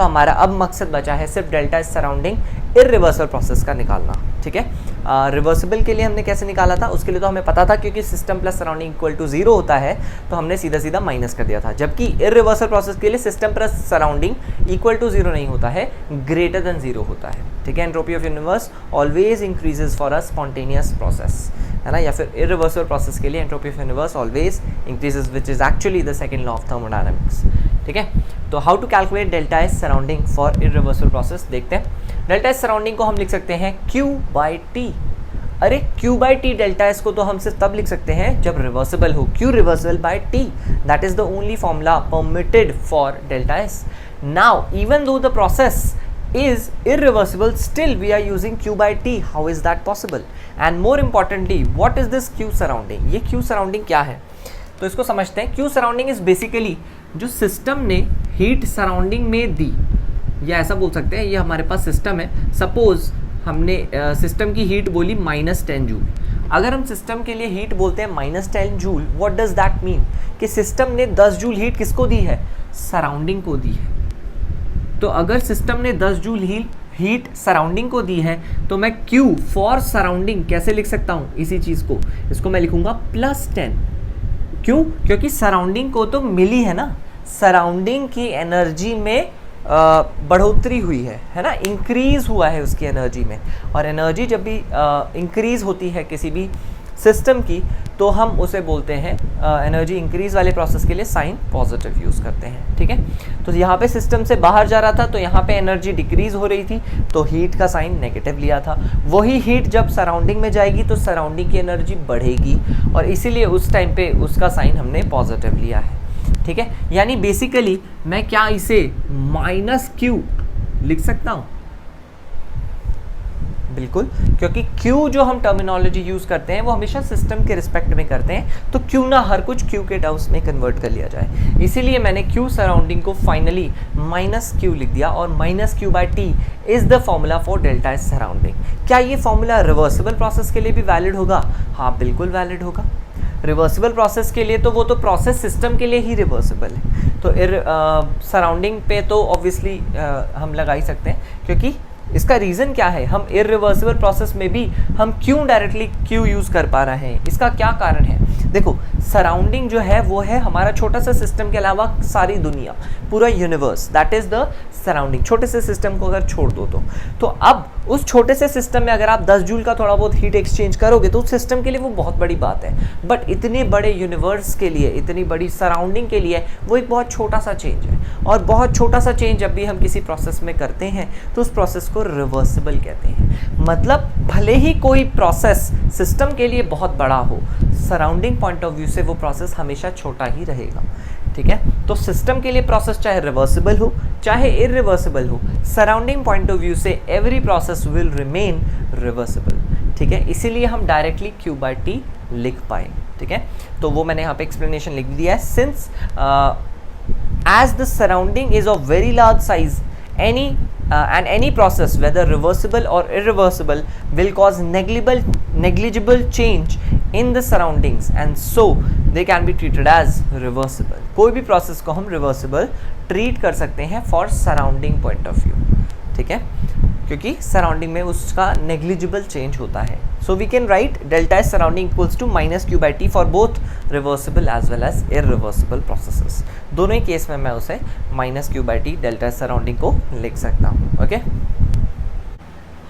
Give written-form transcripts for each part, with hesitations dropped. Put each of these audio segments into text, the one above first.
तो हमारा अब मकसद बचा है सिर्फ delta S surrounding irreversible process का निकालना, ठीक है। रिवर्सिबल के लिए हमने कैसे निकाला था, उसके लिए तो हमें पता था क्योंकि system plus surrounding equal to 0 होता है, तो हमने सीधा सीधा माइनस कर दिया था। जबकि इरिवर्सिबल प्रोसेस के लिए system plus surrounding equal to 0 नहीं होता है, ग्रेटर देन 0 होता है, ठीक है। Entropy of universe always increases for a spontaneous process, है ना, या फिर इरिवर्सिबल प्रोसेस के लिए entropy of universe always increases, which is actually the second law of thermodynamics, ठीक है। तो how to calculate delta S surrounding for irreversible process देखते हैं। डेल्टा एस सराउंडिंग को हम लिख सकते हैं Q बाई टी। अरे Q by T delta S को तो हम सिर्फ तब लिख सकते हैं जब रिवर्सिबल हो, Q reversible by T, that is the only formula permitted for delta S. Now even though the process is irreversible, still we are using Q by T. How is that possible? And more importantly, what is this Q surrounding? ये Q surrounding क्या है, तो इसको समझते हैं। Q surrounding is basically जो system ने heat surrounding में दी, या ऐसा बोल सकते हैं ये हमारे पास सिस्टम है। सपोज हमने सिस्टम की हीट बोली -10 जूल। अगर हम सिस्टम के लिए हीट बोलते हैं -10 joule, what does that mean कि सिस्टम ने 10 जूल हीट किसको दी है, सराउंडिंग को दी है। तो अगर सिस्टम ने 10 जूल हीट सराउंडिंग को दी है, तो मैं Q फॉर सराउंडिंग कैसे लिख सकता हूँ इसी चीज़ को, इसको मैं लिखूंगा +10। क्यों, क्योंकि सराउंडिंग को तो मिली है ना, सराउंडिंग की एनर्जी में बढ़ोतरी हुई है ना, इंक्रीज हुआ है उसकी एनर्जी में। और एनर्जी जब भी इंक्रीज होती है किसी भी सिस्टम की, तो हम उसे बोलते हैं एनर्जी इंक्रीज वाले प्रोसेस के लिए साइन पॉजिटिव यूज़ करते हैं, ठीक है। तो यहाँ पे सिस्टम से बाहर जा रहा था, तो यहाँ पे एनर्जी डिक्रीज हो रही थी, तो हीट का साइन नेगेटिव लिया था। वही हीट जब सराउंडिंग में जाएगी तो सराउंडिंग की एनर्जी बढ़ेगी, और इसीलिए उस टाइम पे उसका साइन हमने पॉजिटिव लिया है, ठीक है। यानी बेसिकली मैं क्या इसे -Q लिख सकता हूँ, बिल्कुल, क्योंकि Q जो हम टर्मिनोलॉजी यूज़ करते हैं वो हमेशा सिस्टम के रिस्पेक्ट में करते हैं, तो क्यों ना हर कुछ Q के टर्म्स में कन्वर्ट कर लिया जाए। इसीलिए मैंने Q सराउंडिंग को फाइनली -Q लिख दिया, और -Q by T is the formula for delta S surrounding. क्या ये फॉर्मूला रिवर्सिबल प्रोसेस के लिए भी वैलिड होगा? हाँ, बिल्कुल वैलिड होगा। रिवर्सिबल प्रोसेस के लिए तो वो तो प्रोसेस सिस्टम के लिए ही रिवर्सिबल है, तो सराउंडिंग पे तो ऑब्वियसली हम लगा ही सकते हैं, क्योंकि इसका रीज़न क्या है, हम इरिवर्सिबल प्रोसेस में भी हम क्यों डायरेक्टली Q यूज़ कर पा रहे हैं, इसका क्या कारण है। देखो, सराउंडिंग जो है वो है हमारा छोटा सा सिस्टम के अलावा सारी दुनिया, पूरा universe, that is the surrounding. छोटे से सिस्टम को अगर छोड़ दो तो अब उस छोटे से सिस्टम में अगर आप 10 जूल का थोड़ा बहुत हीट एक्सचेंज करोगे तो उस सिस्टम के लिए वो बहुत बड़ी बात है, बट इतने बड़े यूनिवर्स के लिए, इतनी बड़ी सराउंडिंग के लिए वो एक बहुत छोटा सा चेंज है। और बहुत छोटा सा चेंज जब भी हम किसी प्रोसेस में करते हैं तो उस प्रोसेस को रिवर्सिबल कहते हैं। मतलब भले ही कोई प्रोसेस सिस्टम के लिए बहुत बड़ा हो, सराउंडिंग पॉइंट ऑफ व्यू से वो प्रोसेस हमेशा छोटा ही रहेगा, ठीक है। तो सिस्टम के लिए प्रोसेस चाहे रिवर्सिबल हो चाहे इरिवर्सिबल हो, सराउंडिंग पॉइंट ऑफ व्यू से every process will remain reversible, ठीक है। इसीलिए हम डायरेक्टली Q बाई टी लिख पाए, ठीक है। तो वो मैंने यहाँ पे एक्सप्लेनेशन लिख दिया है। Since as the surrounding is of very large size, any process whether reversible or irreversible will cause negligible change in the surroundings, and so they can be treated as reversible। कोई भी process को हम reversible treat कर सकते हैं for surrounding point of view, ठीक है, क्योंकि सराउंडिंग में उसका नेग्लिजिबल चेंज होता है। So we can write delta S surrounding equals to -Q by T for both reversible as well as irreversible processes. दोनों ही केस में मैं उसे -Q by T delta S surrounding को लिख सकता हूँ, ओके।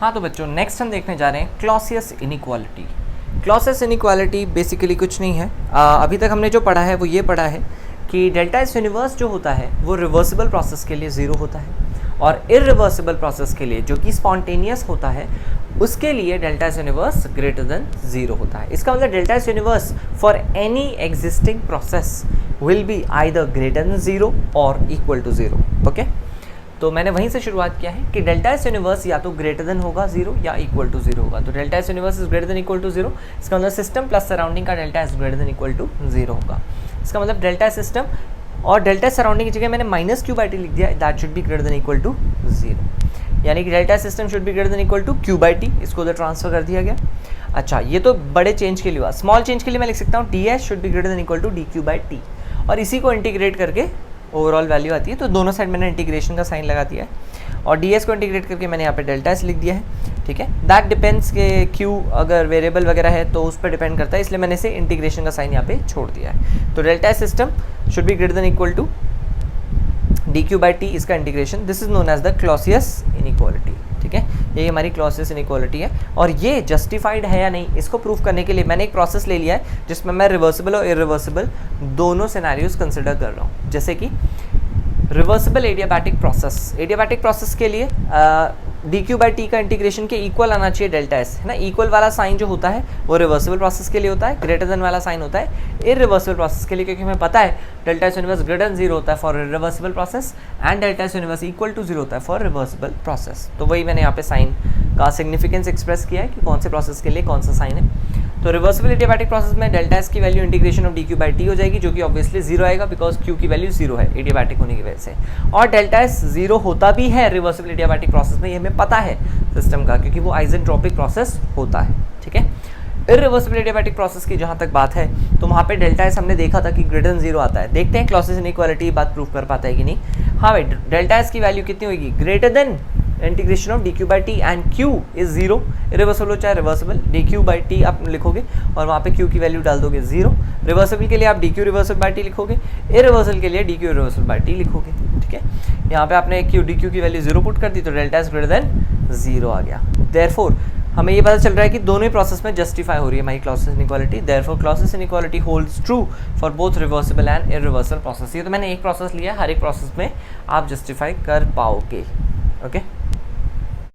हाँ, तो बच्चों नेक्स्ट हम देखने जा रहे हैं Clausius inequality. Clausius inequality basically कुछ नहीं है, अभी तक हमने जो पढ़ा है वो ये पढ़ा है कि डेल्टा एस यूनिवर्स जो होता है वो रिवर्सिबल प्रोसेस के लिए 0 होता है, और इरिवर्सिबल प्रोसेस के लिए जो कि स्पॉन्टेनियस होता है उसके लिए delta S universe greater than 0 होता है। इसका मतलब delta S universe for any existing process will be either greater than 0 और इक्वल टू 0, ओके। तो मैंने वहीं से शुरुआत किया है कि डेल्टा एस यूनिवर्स या तो ग्रेटर देन होगा 0 या इक्वल टू 0 होगा। तो delta S universe is greater than equal to 0, इसका मतलब सिस्टम प्लस सराउंडिंग का delta S greater than equal to 0 होगा। इसका मतलब डेल्टा सिस्टम और डेल्टा सराउंडिंग की जगह मैंने -Q बाई टी लिख दिया, that should be greater than equal to 0, यानी कि delta system should be greater than equal to Q by T, इसको उधर ट्रांसफर कर दिया गया। अच्छा, ये तो बड़े चेंज के लिए हुआ। स्मॉल चेंज के लिए मैं लिख सकता हूँ ds should be greater than equal to dQ by T, और इसी को इंटीग्रेट करके ओवरऑल वैल्यू आती है। तो दोनों साइड मैंने इंटीग्रेशन का साइन लगा दिया है और ds को इंटीग्रेट करके मैंने यहाँ पे डेल्टा एस लिख दिया है, ठीक है। दैट डिपेंड्स के q अगर वेरिएबल वगैरह है तो उस पर डिपेंड करता है, इसलिए मैंने इसे इंटीग्रेशन का साइन यहाँ पे छोड़ दिया है। तो delta S system should be greater than equal to dq by T, इसका integration, this is known as the Clausius inequality, ठीक है। ये हमारी क्लॉसियस इनइक्वालिटी है और ये जस्टिफाइड है या नहीं इसको प्रूव करने के लिए मैंने एक प्रोसेस ले लिया है जिसमें मैं रिवर्सिबल और इरिवर्सिबल दोनों सिनेरियोज कंसिडर कर रहा हूँ। जैसे कि reversible adiabatic process, adiabatic process के लिए dq बाई टी का इंटीग्रेशन के इक्वल आना चाहिए डेल्टा एस, है ना। इक्वल वाला साइन जो होता है वो रिवर्सिबल प्रोसेस के लिए होता है, ग्रेटर देन वाला साइन होता है इरिवर्सिबल प्रोसेस के लिए, क्योंकि हमें पता है delta S universe greater than 0 होता है for reversible process and delta S universe equal to 0 होता है फॉर रिवर्सिबल प्रोसेस। तो वही मैंने यहाँ पे साइन का सिग्निफिकेंस एक्सप्रेस किया है कि कौन से प्रोसेस के लिए कौन सा साइन है। तो रिवर्सिबल एडियाबैटिक प्रोसेस में डेल्टा एस की value integration of dq by T हो जाएगी, जो कि ऑब्वियसली 0 आएगा बिकॉज q की वैल्यू 0 है एडियाबैटिक होने की वजह से। और डेल्टा एस 0 होता भी है रिवर्सिबल एडियाबैटिक प्रोसेस में, ये हमें पता है सिस्टम का, क्योंकि वो आइसेंट्रोपिक प्रोसेस होता है, ठीक है। इरिवर्सिबल एडियाबैटिक प्रोसेस की जहाँ तक बात है तो वहाँ पे डेल्टा एस हमने देखा था कि ग्रेटर देन 0 आता है। देखते हैं क्लॉसियस इनइक्वालिटी बात प्रूव कर पाता है कि नहीं। हाँ भाई, डेल्टा एस की वैल्यू कितनी होगी, greater than integration of dq by T and q is 0, irreversible हो चाहे रिवर्सिबल, dq बाई टी आप लिखोगे और वहाँ पे q की वैल्यू डाल दोगे 0। रिवर्सिबल के लिए आप dq रिवर्सिबल बाई टी लिखोगे, इरिवर्सिबल के लिए dq रिवर्सिबल बाई टी लिखोगे, ठीक है। यहाँ पे आपने q dq की वैल्यू 0 पुट कर दी तो डेल्टा एस ग्रेटर देन 0 आ गया। देयरफॉर हमें ये पता चल रहा है कि दोनों ही प्रोसेस में जस्टिफाई हो रही है हमारी Clausius inequality. Therefore Clausius inequality holds true for both reversible and irreversible process. ये तो मैंने एक प्रोसेस लिया है, हर एक प्रोसेस में आप जस्टिफाई कर पाओगे, ओके।